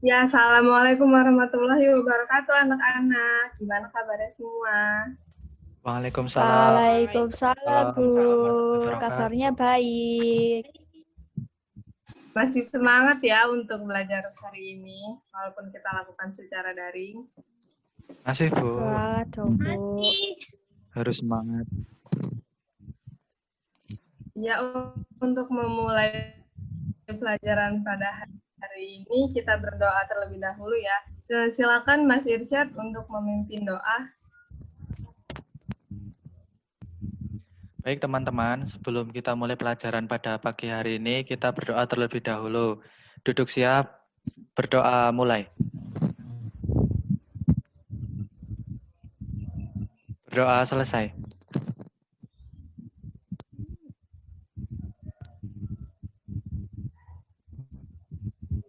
Ya, Assalamualaikum warahmatullahi wabarakatuh, anak-anak. Gimana kabarnya semua? Waalaikumsalam Waalaikumsalam, Bu. warahmatullahi Kabarnya wabarakatuh. baik. Masih semangat ya untuk belajar hari ini, walaupun kita lakukan secara daring. Masih, Bu. Semangat dong, Bu. Harus semangat. Ya, untuk memulai pelajaran pada hari ini, kita berdoa terlebih dahulu ya. Dan silakan Mas Irsyad untuk memimpin doa. Baik, teman-teman. Sebelum kita mulai pelajaran pada pagi hari ini, kita berdoa terlebih dahulu. Duduk siap, berdoa mulai. Berdoa selesai.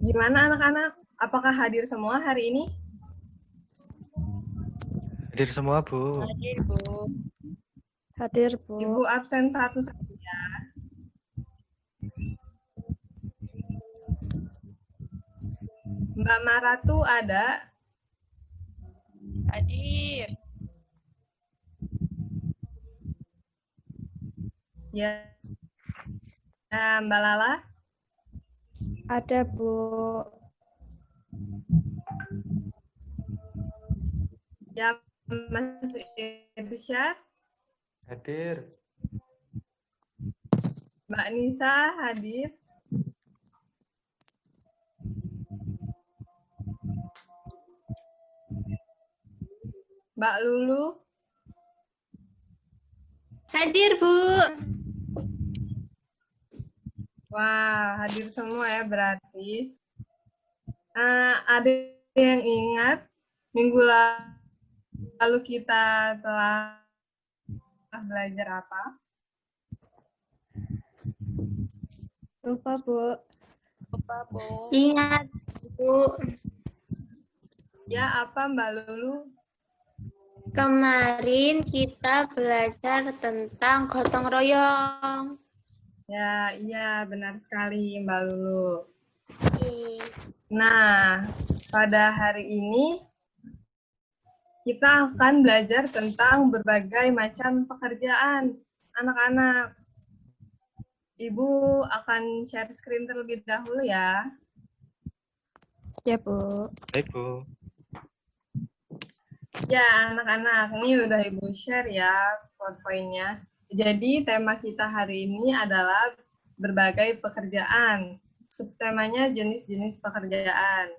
Gimana anak-anak? Apakah hadir semua hari ini? Hadir semua, Bu. Hadir, Bu. Ibu absen satu saja. Mbak Maratu ada? Hadir. Ya. Mbak Lala? Ada, Bu. Ya, Mas Irsyad? Hadir. Mbak Nisa hadir? Mbak Lulu? Hadir, Bu. Wah, hadir semua ya berarti. Ada yang ingat minggu lalu kita telah belajar apa? Lupa, Bu. Ingat, Bu. Ya, apa Mbak Lulu? Kemarin kita belajar tentang gotong royong. Ya, iya benar sekali Mbak Lulu. Nah, pada hari ini kita akan belajar tentang berbagai macam pekerjaan anak-anak. Ibu akan share screen terlebih dahulu ya. Ya, Bu. Baik, Bu. Ya, anak-anak, ini udah Ibu share ya PowerPoint-nya. Jadi, tema kita hari ini adalah berbagai pekerjaan. Subtemanya jenis-jenis pekerjaan.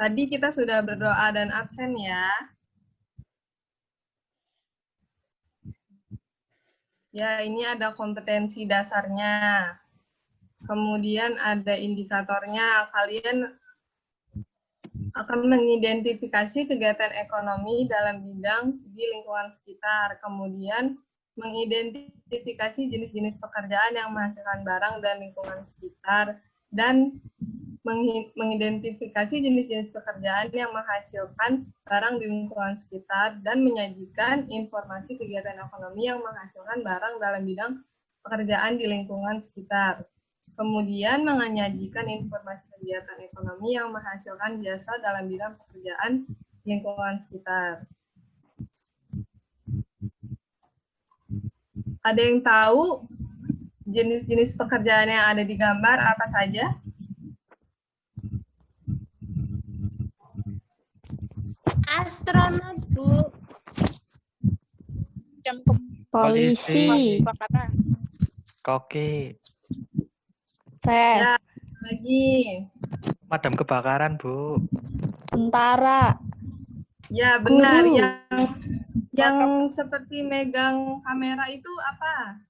Tadi kita sudah berdoa dan absen ya. Ya, ini ada kompetensi dasarnya. Kemudian ada indikatornya. Kalian akan mengidentifikasi kegiatan ekonomi dalam bidang di lingkungan sekitar. Kemudian mengidentifikasi jenis-jenis pekerjaan yang menghasilkan barang dan lingkungan sekitar. Dan mengidentifikasi jenis-jenis pekerjaan yang menghasilkan barang di lingkungan sekitar dan menyajikan informasi kegiatan ekonomi yang menghasilkan barang dalam bidang pekerjaan di lingkungan sekitar. Kemudian menyajikan informasi kegiatan ekonomi yang menghasilkan jasa dalam bidang pekerjaan lingkungan sekitar. Ada yang tahu jenis-jenis pekerjaan yang ada di gambar apa saja? Astronot, Bu. Polisi. Koki. Ya, Ses. lagi. Pemadam kebakaran, Bu. Tentara. Ya, benar. Guru. Yang seperti megang kamera itu apa?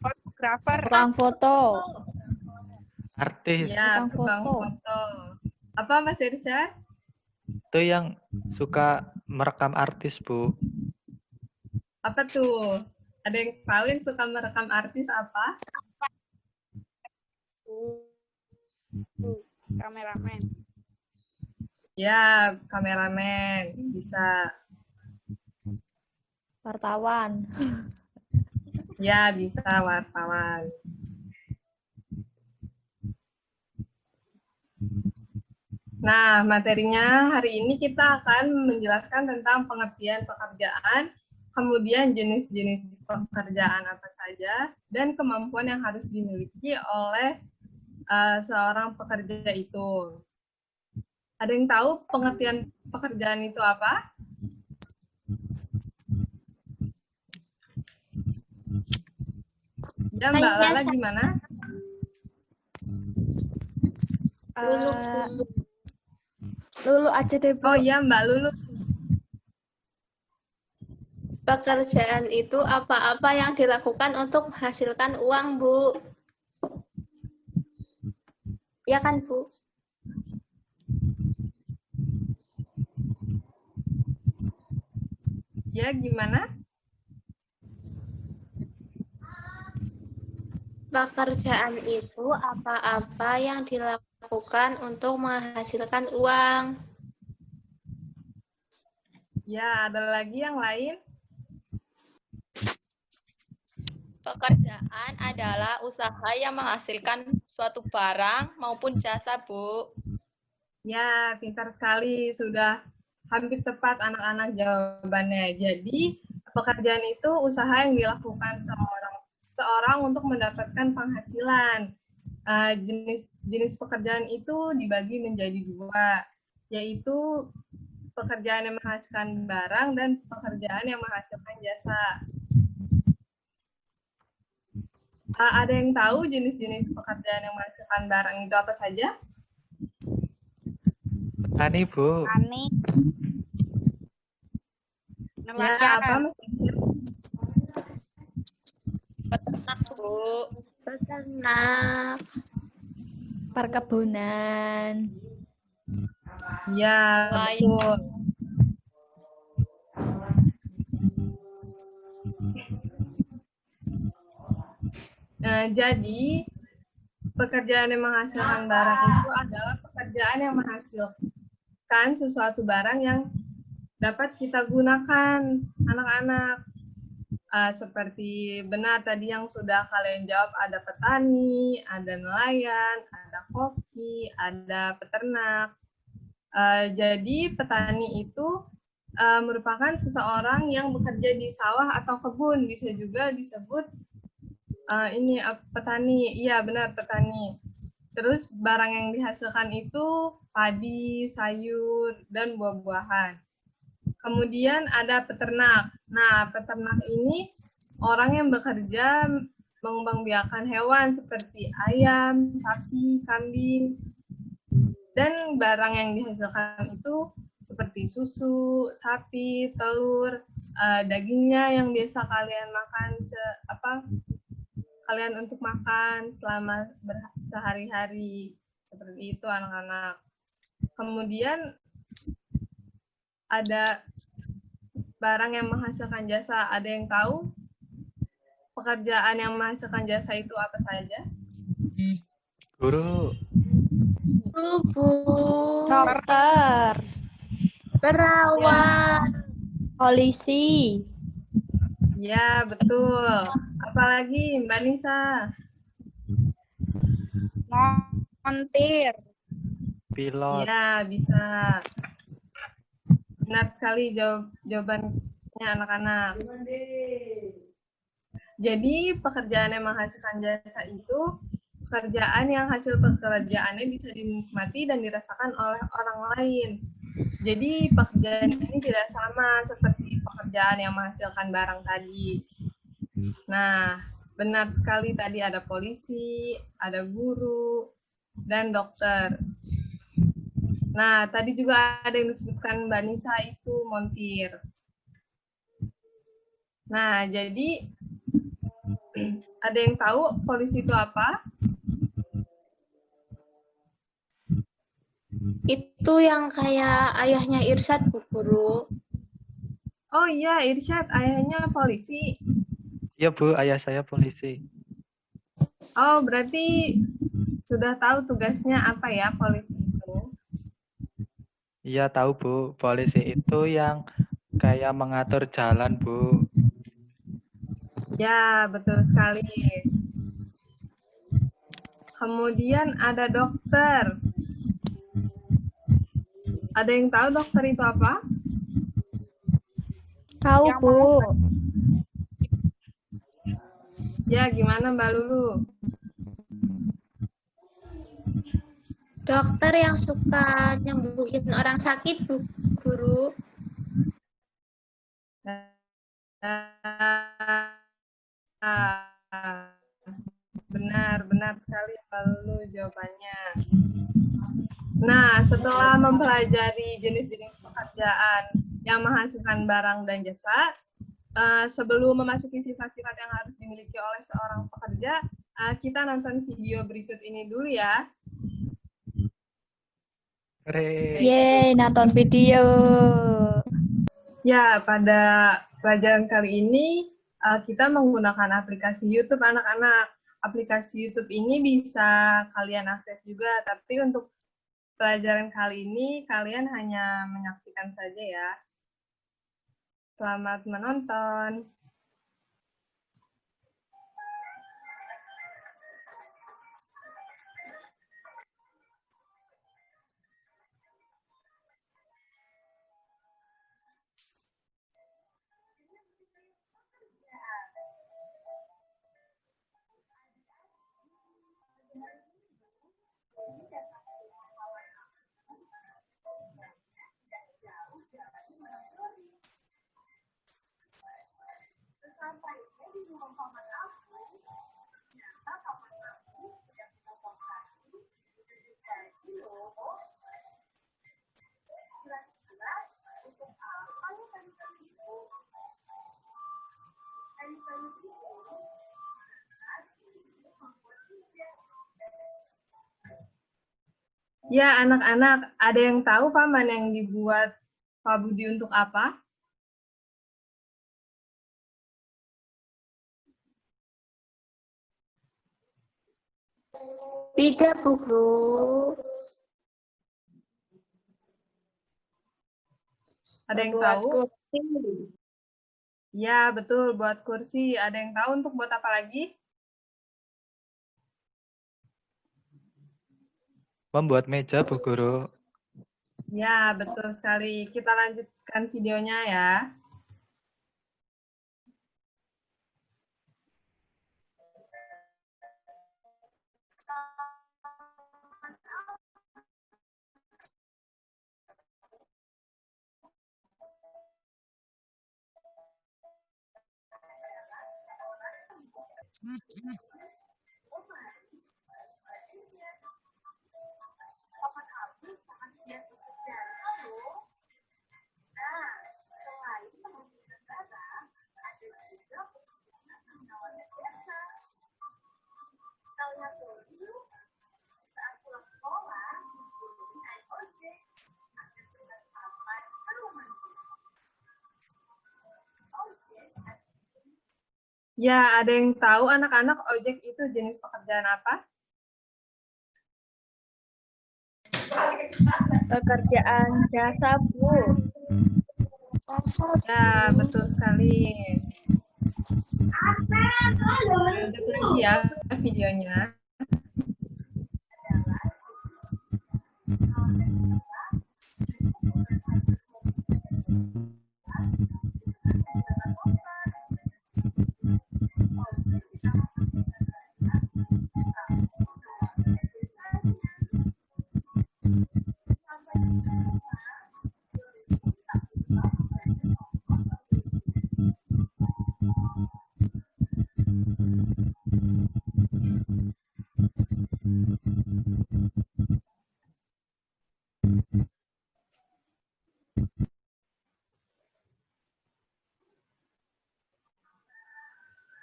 Fotografer. Tukang foto. Artis. Ya, Tukang tukang foto. foto. Apa Mas Irsya? Itu yang suka merekam artis, Bu. Apa tuh? Ada yang tahu yang suka merekam artis apa? Kameramen. Ya, kameramen. Bisa. Wartawan. Ya, bisa wartawan. Nah, materinya hari ini kita akan menjelaskan tentang pengertian pekerjaan, kemudian jenis-jenis pekerjaan apa saja, dan kemampuan yang harus dimiliki oleh seorang pekerja itu. Ada yang tahu pengertian pekerjaan itu apa? Ya, Mbak Lala gimana? Lulu aja deh, Bu. Oh iya, Mbak Lulu. Pekerjaan itu apa-apa yang dilakukan untuk menghasilkan uang, Bu. Ya kan, Bu? Ya, gimana? Pekerjaan itu apa-apa yang dilakukan untuk menghasilkan uang. Ya, ada lagi yang lain? Pekerjaan adalah usaha yang menghasilkan suatu barang maupun jasa, Bu. Ya, pintar sekali. Sudah hampir tepat anak-anak jawabannya. Jadi, pekerjaan itu usaha yang dilakukan seorang untuk mendapatkan penghasilan. Jenis pekerjaan itu dibagi menjadi dua, yaitu pekerjaan yang menghasilkan barang dan pekerjaan yang menghasilkan jasa. Ada yang tahu jenis-jenis pekerjaan yang menghasilkan barang itu apa saja? Petani, Bu. Petani. Ya, apa maksudnya? Peternak, Bu. Peternak. Perkebunan. Ya, betul. Nah, jadi pekerjaan yang menghasilkan barang itu adalah pekerjaan yang menghasilkan sesuatu barang yang dapat kita gunakan, anak-anak. Seperti benar tadi yang sudah kalian jawab, ada petani, ada nelayan, ada koki, ada peternak. Jadi petani itu merupakan seseorang yang bekerja di sawah atau kebun, bisa juga disebut petani. Iya, benar, petani. Terus barang yang dihasilkan itu padi, sayur, dan buah-buahan. Kemudian ada peternak. Nah, peternak ini orang yang bekerja mengembangbiakan hewan seperti ayam, sapi, kambing. Dan barang yang dihasilkan itu seperti susu, sapi, telur, dagingnya yang biasa kalian makan, kalian untuk makan selama sehari-hari. Seperti itu anak-anak. Kemudian ada barang yang menghasilkan jasa. Ada yang tahu pekerjaan yang menghasilkan jasa itu apa saja? Guru. Bu. Dokter. Perawat. Polisi. Ya, betul. Apalagi Mbak Nisa? Montir. Pilot. Ya, bisa. Benar sekali jawabannya anak-anak. Jadi pekerjaan yang menghasilkan jasa itu pekerjaan yang hasil pekerjaannya bisa dinikmati dan dirasakan oleh orang lain. Jadi pekerjaan ini tidak sama seperti pekerjaan yang menghasilkan barang tadi. Nah, benar sekali tadi ada polisi, ada guru, dan dokter. Nah, tadi juga ada yang disebutkan Mbak Nisa itu montir. Nah, jadi ada yang tahu polisi itu apa? Itu yang kayak ayahnya Irsyad, Bu Guru. Oh iya, Irsyad, ayahnya polisi. Iya, Bu, ayah saya polisi. Oh, berarti sudah tahu tugasnya apa ya polisi itu? Iya, tahu, Bu. Polisi itu yang kayak mengatur jalan, Bu. Ya, betul sekali. Kemudian ada dokter. Ada yang tahu dokter itu apa? Tahu, Yang Bu. Ya, gimana Mbak Lulu? Dokter yang suka nyembuhin orang sakit, Bu Guru. Benar sekali Mbak Lulu jawabannya. Nah, setelah mempelajari jenis-jenis pekerjaan yang menghasilkan barang dan jasa, sebelum memasuki sifat-sifat yang harus dimiliki oleh seorang pekerja, kita nonton video berikut ini dulu ya. Yeay, nonton video. Ya, pada pelajaran kali ini kita menggunakan aplikasi YouTube anak-anak. Aplikasi YouTube ini bisa kalian akses juga, tapi untuk pelajaran kali ini kalian hanya menyaksikan saja ya. Selamat menonton. Ya, anak-anak, ada yang tahu paman yang dibuat Pak Budi untuk apa? Tidak, Bu Guru. Ada yang Buat tahu? kursi. Ya, betul, buat kursi. Ada yang tahu untuk buat apa lagi? Membuat meja, Bu Guru. Ya, betul sekali. Kita lanjutkan videonya ya. Ya, ada yang tahu anak-anak ojek itu jenis pekerjaan apa? Pekerjaan jasa, Bu. Ya, betul sekali. Lanjut lagi ya videonya.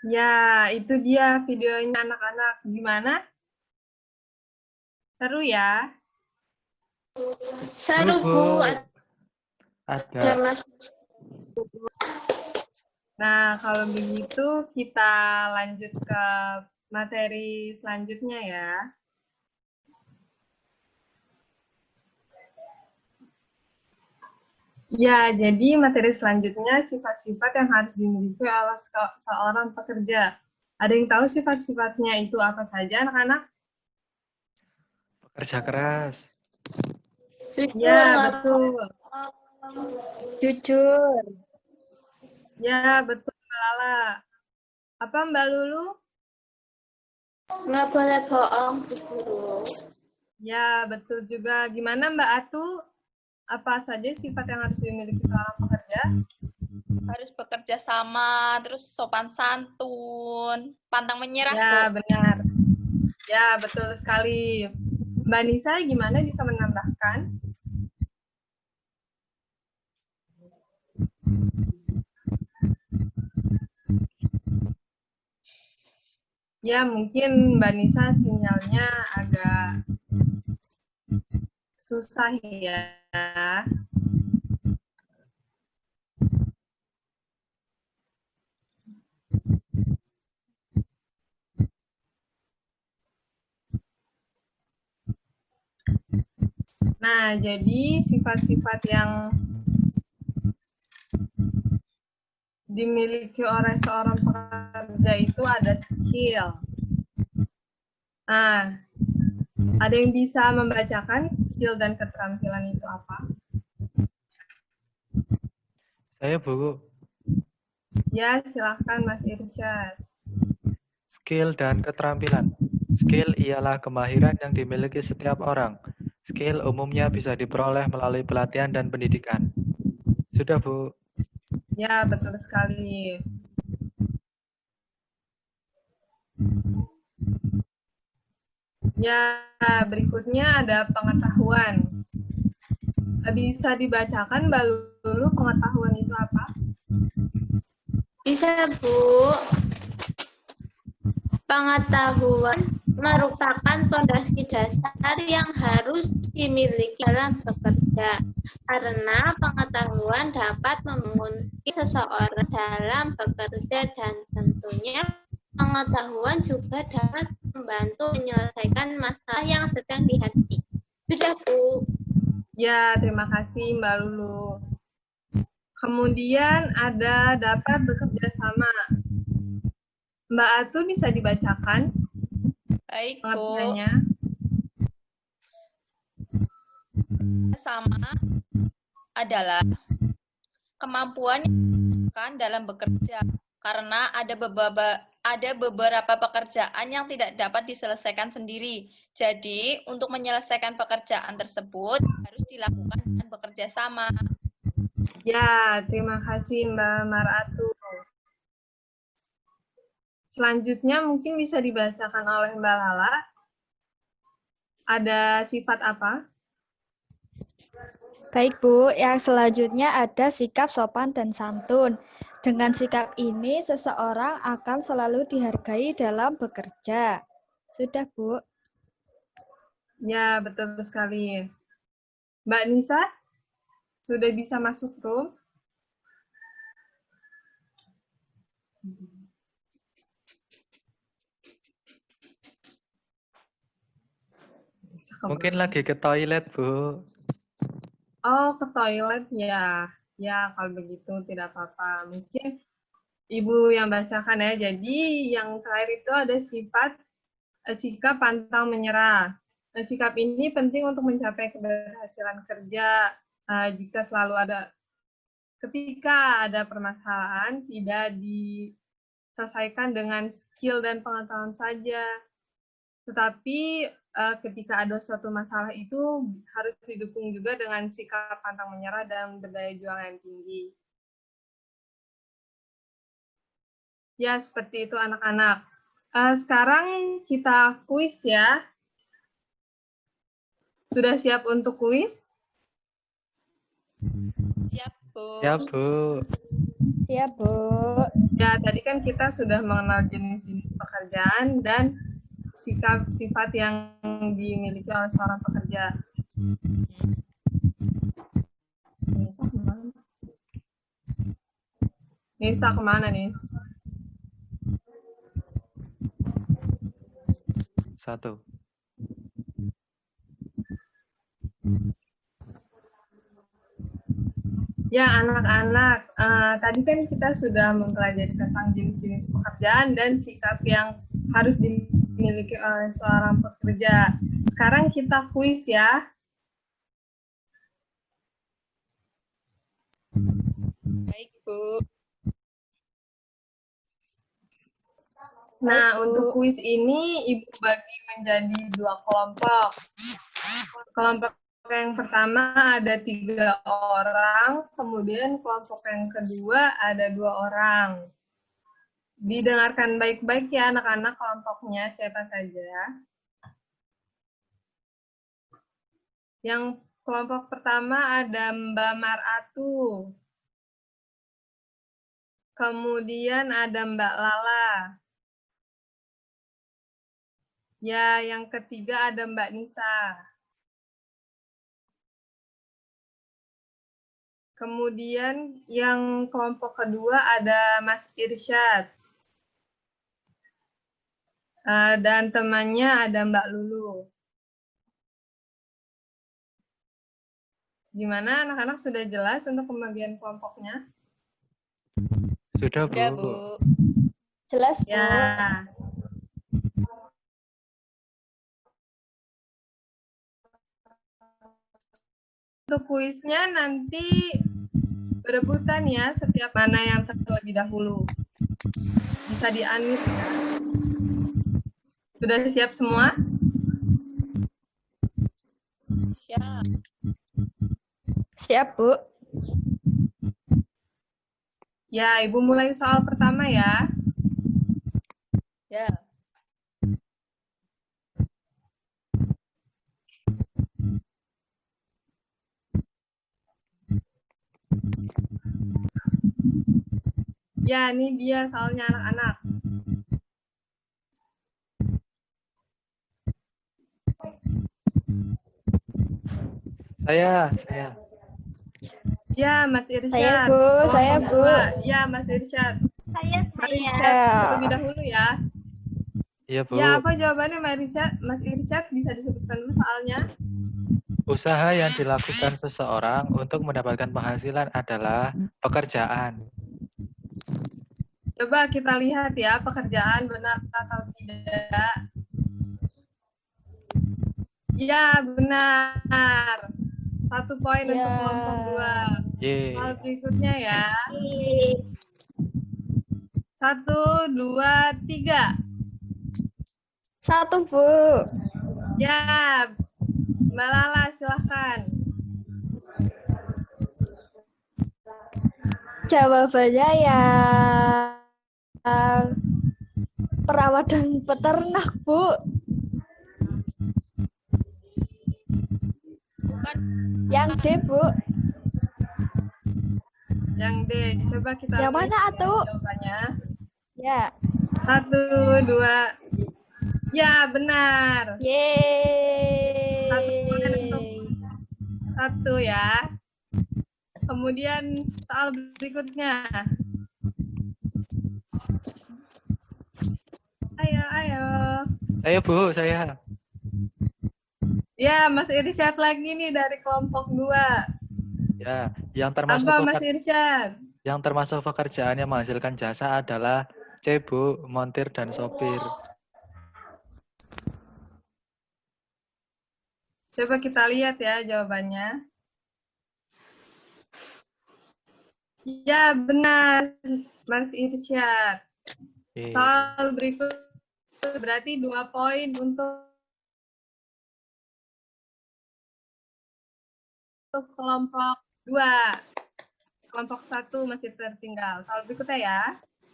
Ya, itu dia videonya anak-anak. Gimana? Seru ya? Seru, Bu. Bu. Ada. Ada Mas. Nah, kalau begitu kita lanjut ke materi selanjutnya ya. Ya, jadi materi selanjutnya sifat-sifat yang harus dimiliki oleh seorang pekerja. Ada yang tahu sifat-sifatnya itu apa saja, anak-anak? Pekerja keras. Ya, betul. Jujur. Ya, betul, Mbak Lala. Apa Mbak Lulu? Nggak boleh bohong, Bu Guru. Ya, betul juga. Gimana Mbak Atu? Apa saja sifat yang harus dimiliki seorang pekerja? Harus bekerja sama, terus sopan santun, pantang menyerah, Ya, Bu. benar. Ya, betul sekali. Mbak Nisa, gimana bisa menambahkan? Ya, mungkin Mbak Nisa sinyalnya agak susah ya. Nah, jadi sifat-sifat yang dimiliki oleh seorang pekerja itu ada skill. Nah, ada yang bisa membacakan skill dan keterampilan itu apa? Saya, Bu. Ya, silahkan Mas Irsyad. Skill dan keterampilan. Skill ialah kemahiran yang dimiliki setiap orang. Skill umumnya bisa diperoleh melalui pelatihan dan pendidikan. Sudah, Bu. Ya, betul sekali. Ya, berikutnya ada pengetahuan. Bisa dibacakan Mbak Lulu pengetahuan itu apa? Bisa, Bu. Pengetahuan merupakan fondasi dasar yang harus dimiliki dalam bekerja, karena pengetahuan dapat mengunci seseorang dalam bekerja dan tentunya pengetahuan juga dapat membantu menyelesaikan masalah yang sedang dihadapi. Sudah, Bu. Ya, terima kasih Mbak Lulu. Kemudian ada dapat bekerja sama. Mbak Atu bisa dibacakan Baik, Bu. pengertiannya? Sama adalah kemampuan yang dibutuhkan dalam bekerja, karena ada beberapa pekerjaan yang tidak dapat diselesaikan sendiri. Jadi, untuk menyelesaikan pekerjaan tersebut harus dilakukan dengan bekerja sama. Ya, terima kasih Mbak Maratu. Selanjutnya mungkin bisa dibacakan oleh Mbak Lala. Ada sifat apa? Baik, Bu. Yang selanjutnya ada sikap sopan dan santun. Dengan sikap ini, seseorang akan selalu dihargai dalam bekerja. Sudah, Bu. Ya, betul sekali. Mbak Nisa, sudah bisa masuk room? Mungkin lagi ke toilet, Bu. Oh, ke toilet ya. Ya, kalau begitu tidak apa-apa. Mungkin Ibu yang bacakan ya. Jadi yang terakhir itu ada sikap pantang menyerah. Sikap ini penting untuk mencapai keberhasilan kerja. Ketika ada permasalahan tidak diselesaikan dengan skill dan pengetahuan saja. Tetapi ketika ada suatu masalah itu harus didukung juga dengan sikap pantang menyerah dan berdaya juang yang tinggi. Ya, seperti itu anak-anak. Sekarang kita kuis ya. Sudah siap untuk kuis? Siap, Bu. Siap, Bu. Siap, Bu. Ya, tadi kan kita sudah mengenal jenis-jenis pekerjaan dan sifat yang dimiliki oleh seorang pekerja. Nisa kemana, Nis? 1. Ya, anak-anak, tadi kan kita sudah mempelajari tentang jenis-jenis pekerjaan dan sikap yang harus dimiliki oleh seorang pekerja. Sekarang kita kuis ya. Baik, Bu. Nah, Bu. untuk kuis ini Ibu bagi menjadi 2 kelompok. Kelompok yang pertama ada 3 orang, kemudian kelompok yang kedua ada 2 orang. Didengarkan baik-baik ya anak-anak, kelompoknya siapa saja. Yang kelompok pertama ada Mbak Maratu. Kemudian ada Mbak Lala. Ya, yang ketiga ada Mbak Nisa. Kemudian yang kelompok kedua ada Mas Irsyad. Dan temannya ada Mbak Lulu. Gimana anak-anak, sudah jelas untuk pembagian kelompoknya? Sudah, Bu. Udah, Bu. Jelas, Bu. Ya. Untuk kuisnya nanti berebutan ya, setiap mana yang terlebih dahulu. Bisa di-unmute ya. Sudah siap semua? Siap. Siap, Bu. Ya, Ibu mulai soal pertama ya. Ya. Ya, ini dia soalnya anak-anak. Saya. Ya, Mas Irsyad. Saya, Bu. Saya, Bu. Ya, Mas Irsyad. Saya. Terlebih dahulu ya. Iya, Bu. Ya, apa jawabannya Mas Irsyad? Bisa disebutkan dulu soalnya. Usaha yang dilakukan seseorang untuk mendapatkan penghasilan adalah pekerjaan. Coba kita lihat ya, pekerjaan benar atau tidak. Ya, benar. 1 poin Ya. untuk kelompok 2. Yeay. Soal berikutnya ya. 1, 2, 3. 1, Bu. Ya, Mbak Lala silahkan. Jawabannya ya perawat dan peternak, Bu. Bukan. Yang D, Bu. Yang D, coba kita Yang lihat mana, Atu? jawabannya. Ya. 1, 2. Ya, benar. Yeay. 1 ya. Kemudian soal berikutnya. Ayo. Ayo, Bu, saya. Ya, Mas Irsyad lagi nih dari kelompok 2. Ya, yang termasuk Apa Mas Irsyad? yang termasuk pekerjaan yang menghasilkan jasa adalah C, Bu, montir dan sopir. Coba kita lihat ya jawabannya. Ya, benar, Mas Irsyad. Yeay. Soal berikut berarti 2 poin untuk kelompok 2. Kelompok 1 masih tertinggal. Soal berikutnya ya.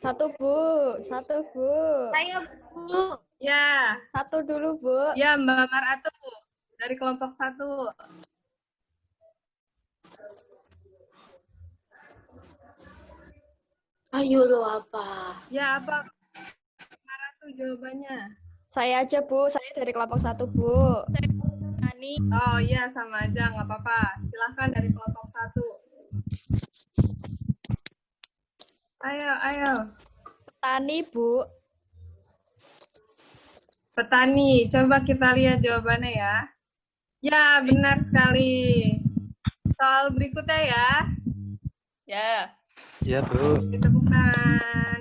1, Bu. 1, Bu. Saya, Bu. Ya, 1 dulu, Bu. ya Mbak Maratu dari kelompok 1. Ayo lo apa? Ya, apa Maratu jawabannya? Saya aja, Bu. Saya dari kelompok 1, Bu. Ani. Oh iya, sama aja, nggak apa-apa. Silahkan dari kelompok 1. Ayo. Petani, Bu. Petani, coba kita lihat jawabannya ya. Ya, benar sekali. Soal berikutnya ya. Ya. Ya, Bu. Ditemukan.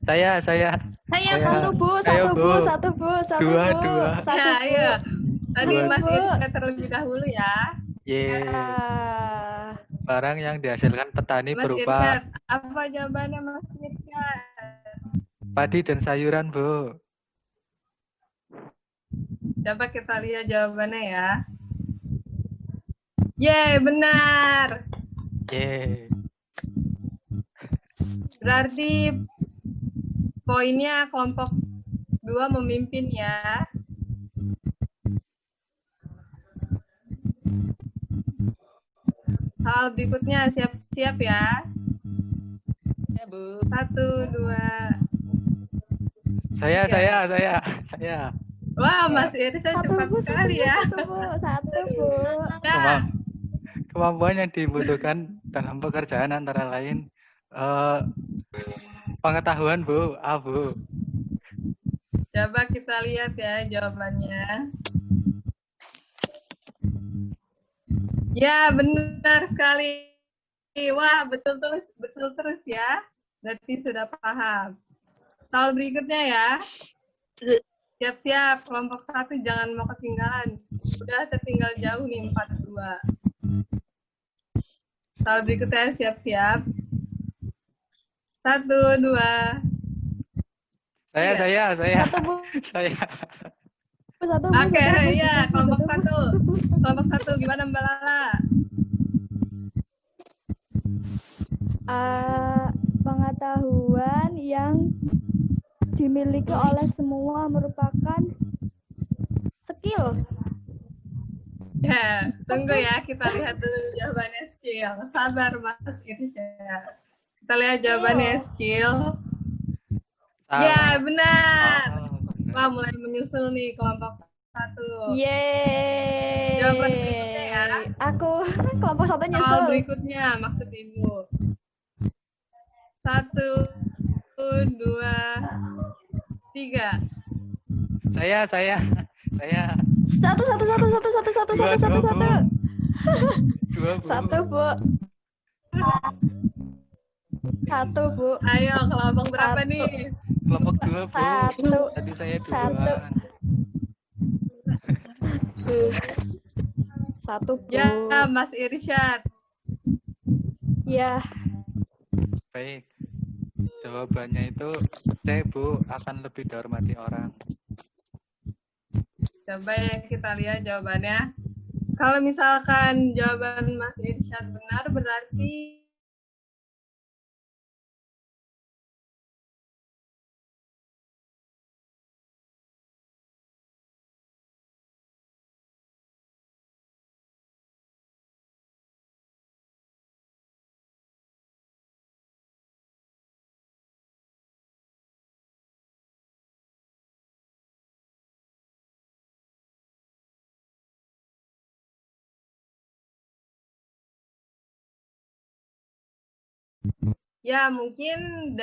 Saya. Saya, Saya. 1, Bu. 1, Ayo, Bu. Bu. 1, Bu. 1, Dua, Bu. dua. 1, Ya, Bu. ayo. Tadi Ayo, Mas Bu. Irsyad terlebih dahulu ya. Ye. Ah, Barang yang dihasilkan petani Mas berupa Irsyad, apa jawabannya Mas Irsyad? padi dan sayuran, Bu. Coba kita lihat jawabannya ya. Yeay, benar. Ye. Berarti poinnya kelompok 2 memimpin ya. Soal berikutnya siap-siap ya. Ya, Bu. 1, 2. Saya. Wah, Mas Irsyad cepat sekali ya. Satu, Bu. Nah, Kemampuan yang dibutuhkan dalam pekerjaan antara lain pengetahuan, Bu. A, Bu. coba kita lihat ya jawabannya. Ya, benar sekali. Wah, betul terus ya. Berarti sudah paham. Soal berikutnya ya. Siap-siap, kelompok 1 jangan mau ketinggalan. Udah tertinggal jauh nih 42. Soal berikutnya siap-siap. 1, 2. Saya. Satu, Bu. Saya. Satu, Bu. Oke, Satu, Bu. ya, kelompok 1. Kelompok 1 gimana Mbak Lala? Pengetahuan yang dimiliki oleh semua merupakan skill. Ya, tunggu ya, kita lihat dulu jawabannya skill. Sabar Mas Irsyad. Kita lihat jawabannya skill. Ya, benar. Wah, mulai menyusul nih kelompok 1. Yeay. Jawaban berikutnya ya. Aku kelompok 1 Soal nyusul. berikutnya maksud Ibu. 1, 2, 3. Saya. Satu. Dua, Bu. Satu, Bu. Satu, Bu. Ayo, kelompok berapa nih? Kelompok 2, Bu. Satu. Tadi saya Satu. duluan. Satu, Bu. Ya, Mas Irsyad. Ya. Baik. Jawabannya itu C, Bu, akan lebih dihormati orang. Coba ya kita lihat jawabannya. Kalau misalkan jawaban Mas Irsyad benar, berarti ya mungkin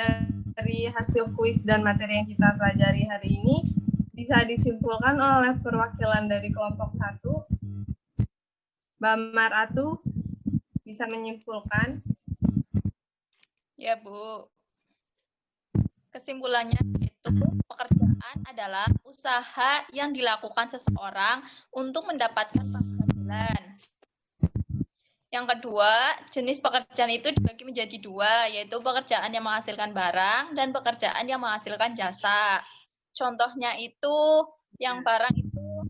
dari hasil kuis dan materi yang kita pelajari hari ini bisa disimpulkan oleh perwakilan dari kelompok 1. Mbak Maratu bisa menyimpulkan. Ya, Bu. Kesimpulannya itu pekerjaan adalah usaha yang dilakukan seseorang untuk mendapatkan penghasilan. Yang kedua, jenis pekerjaan itu dibagi menjadi 2, yaitu pekerjaan yang menghasilkan barang dan pekerjaan yang menghasilkan jasa. Contohnya itu, yang barang itu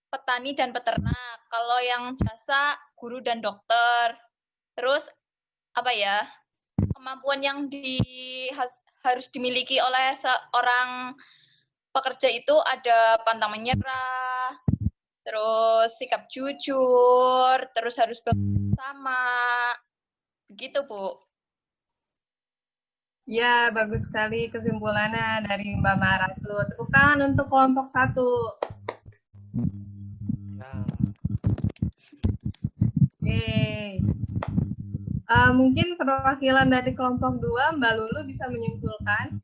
petani dan peternak. Kalau yang jasa, guru dan dokter. Terus, kemampuan yang harus dimiliki oleh seorang pekerja itu ada pantang menyerah, terus sikap jujur, terus harus bersama. Begitu, Bu. Ya, bagus sekali kesimpulannya dari Mbak Maratu. Tepuk tangan untuk kelompok 1. Yeay. Mungkin perwakilan dari kelompok 2, Mbak Lulu bisa menyimpulkan.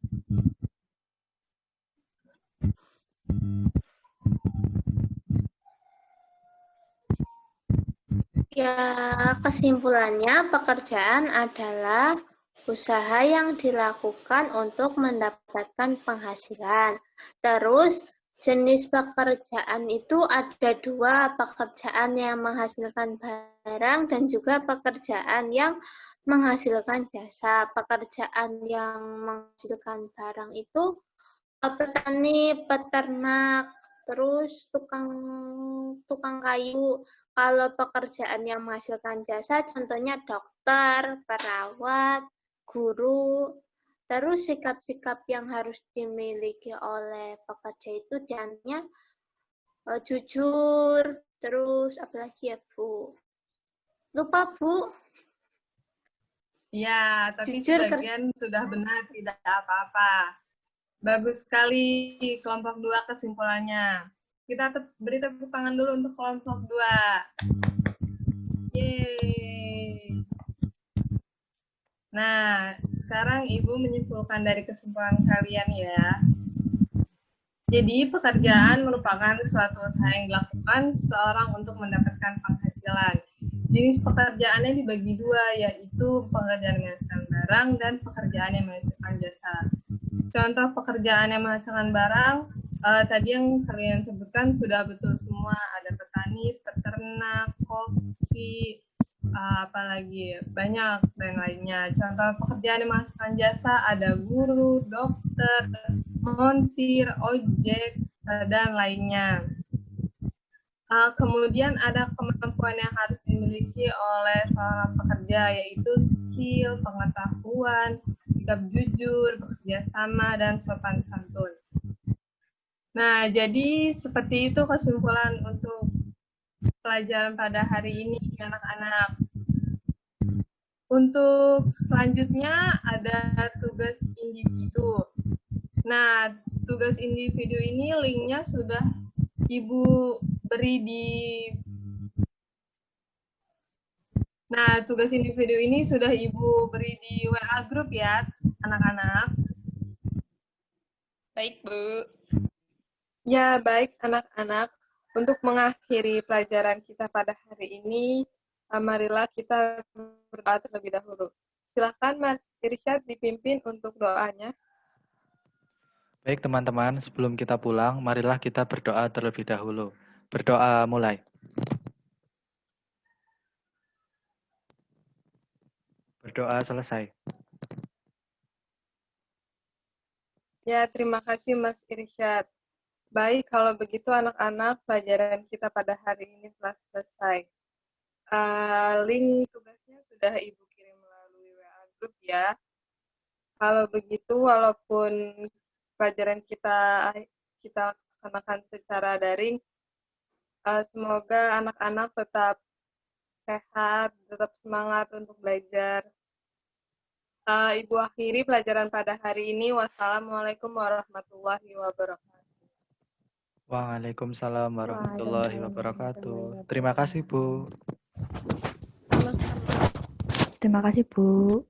Ya, kesimpulannya pekerjaan adalah usaha yang dilakukan untuk mendapatkan penghasilan. Terus Jenis pekerjaan itu ada dua, pekerjaan yang menghasilkan barang dan juga pekerjaan yang menghasilkan jasa. Pekerjaan yang menghasilkan barang itu petani, peternak, terus tukang kayu. Kalau pekerjaan yang menghasilkan jasa, contohnya dokter, perawat, guru. Terus sikap-sikap yang harus dimiliki oleh pekerja itu diantaranya jujur, terus apalagi ya Bu? Lupa Bu. Ya, tapi Jujur, sebagian sudah benar, tidak apa-apa. Bagus sekali kelompok 2 kesimpulannya. Kita beri tepuk tangan dulu untuk kelompok 2. Yeay. Nah, sekarang Ibu menyimpulkan dari kesimpulan kalian ya. Jadi, pekerjaan merupakan suatu usaha yang dilakukan seseorang untuk mendapatkan penghasilan. Jenis pekerjaannya dibagi dua, yaitu pekerjaan yang menghasilkan barang dan pekerjaan yang menghasilkan jasa. Contoh pekerjaan yang menghasilkan barang, tadi yang kalian sebutkan sudah betul semua. Ada petani, peternak, koki, apalagi banyak dan lainnya. Contoh pekerjaan yang menghasilkan jasa ada guru, dokter, montir, ojek, dan lainnya. Kemudian ada kemampuan yang harus dimiliki oleh seorang pekerja, yaitu skill, pengetahuan, sikap jujur, bekerja sama, dan sopan santun. Nah, jadi seperti itu kesimpulan untuk pelajaran pada hari ini, anak-anak. Untuk selanjutnya ada tugas individu. Nah, tugas individu ini linknya sudah Ibu beri di... Nah, tugas individu ini sudah Ibu beri di WA group ya, anak-anak. Baik, Bu. Ya, baik anak-anak. Untuk mengakhiri pelajaran kita pada hari ini, marilah kita berdoa terlebih dahulu. Silakan Mas Irsyad dipimpin untuk doanya. Baik teman-teman, sebelum kita pulang, marilah kita berdoa terlebih dahulu. Berdoa mulai. Berdoa selesai. Ya, terima kasih Mas Irsyad. Baik, kalau begitu anak-anak, pelajaran kita pada hari ini telah selesai. Link tugasnya sudah Ibu kirim melalui WA Group ya. Kalau begitu, walaupun pelajaran kita laksanakan secara daring, semoga anak-anak tetap sehat, tetap semangat untuk belajar. Ibu akhiri pelajaran pada hari ini. Wassalamualaikum warahmatullahi wabarakatuh. Waalaikumsalam warahmatullahi wabarakatuh. Terima kasih, Bu. Terima kasih, Bu.